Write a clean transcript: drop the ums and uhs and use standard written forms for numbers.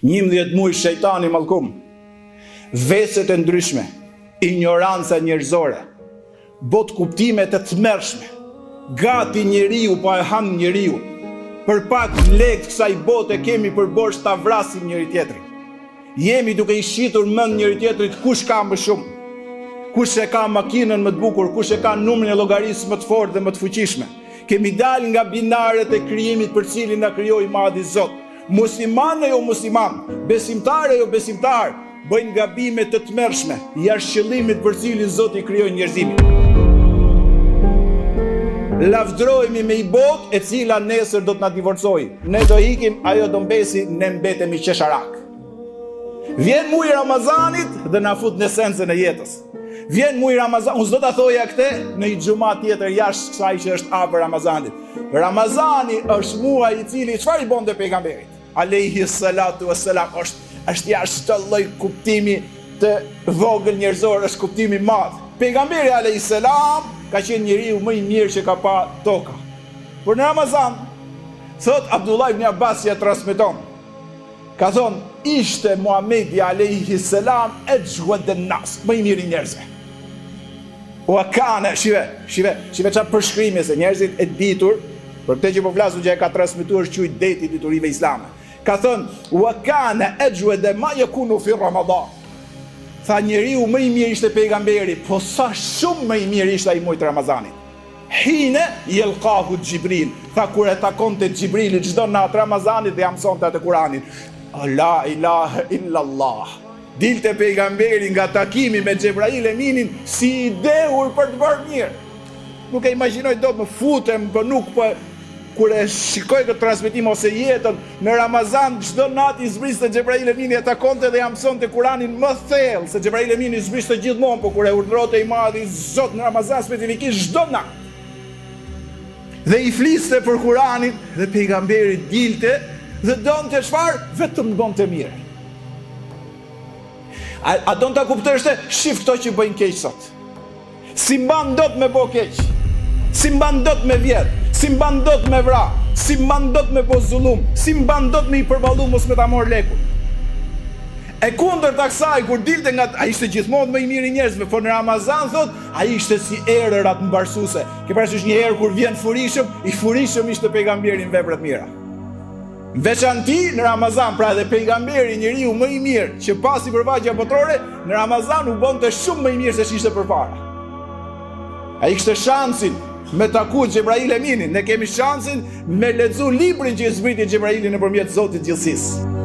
11 muaj shejtani mallkum, veset e ndryshme, ignoranca njerëzore, bot kuptime të tmerrshme, gati njeriu pa e han njeriu. Për pak lekë kësaj bote kemi përborx ta vrasim njëri tjetrin. Jemi duke i shitur mend njëri tjetrit kush ka më shumë, kush e ka makinën më të bukur, kush e ka numrin e llogarisë më të fortë dhe më të fuqishme. Kemi dalë nga binaret e krijimit për cilin na krijoi Madhi Zot. Musliman jo musliman, besimtar jo besimtar, bëjnë gabime të tmerrshme, jashtë qëllimit për cilin Zoti krijoi njerëzimin. Lavdrohemi me i botë e cila nesër do të na divorcojë. Ne do ikim, ajo do mbesi, ne mbetemi qesharak. Vjen muji Ramazanit dhe na fut në esencën e jetës. Vjen muji Ramazan, unë s'do ta thoja këtë në një xhuma tjetër jashtë kësaj që është afër Ramazanit. Ramazani është muaj i cili çfarë i bonte pejgamberit? Alayhi salatu wassalam, është jashtë çdo lloj kuptimi të vogël njerëzor, është kuptimi i madh. Pejgamberi alayhi salam ka qenë njeriu më i mirë që ka pa toka. Por në Ramazan, thot Abdullah ibn Abbas ja transmeton, ka thonë, ishte Muhamedi alayhi salam ejwadun nas, më i miri i njerëzve. Wa kana, shive çfarë përshkrimi se njerëzit e ditur, për këtë që po flasu që e ka transmetuar është quajt deti diturive islame. Ka thonë, wa kana ejwad ma yakunu fi Ramadan. Tha njeriu më i mirë ishte pejgamberi, po sa shumë më i mirë ishte ai muaj të Ramazanit. Hine yelqahu Jibril, tha kur e takonte Jibrili çdo natë Ramazanit dhe ja mësonte atë Kur'anin. La ilaha illallah. Dilte pejgamberi nga takimi me Xhebrail Eminin si i dehur për të bërë mirë. Nuk e imagjinoj dot, më futem, po nuk po kur e shikoj këtë transmetim ose jetën në Ramazan, çdo natë i zbriste Xhebrail Emini e takonte dhe ja mësonte Kur'anin më thellë, se Xhebrail Emini zbriste gjithmonë, po kur e urdhëronte i Madhi Zot në Ramazan specifikisht çdo natë. Dhe i fliste për Kur'anin dhe pejgamberi dilte dhe donte çfarë? Vetëm donte mirë. A don ta kuptosh se shif këto që bëjnë keq sot. Si mban dot me bë keq. Si mban dot me vjedh, si mban dot me vra, si mban dot me bo zullum, si mban dot me i përballu mos me ta mor lekun. E kundërta kësaj, kur dilte nga ai ishte gjithmonë më i miri i njerëzve, por në Ramazan thot, ai ishte si erërat mbarsuese. Ke parasysh një herë kur vjen furishëm, i furishëm ishte pejgamberi në vepra të mira. Në veçanti në Ramazan, pra dhe pejgamberi njeriu më i mirë që pasi përvaqja botërore, në Ramazan u bonte shumë më i mirë se ç'ishte përpara. Ai kishte shansin me taku Xhebrail Eminin, ne kemi shansin me lexu librin që i zbriti Xhebraili nëpërmjet Zotit gjithësisë.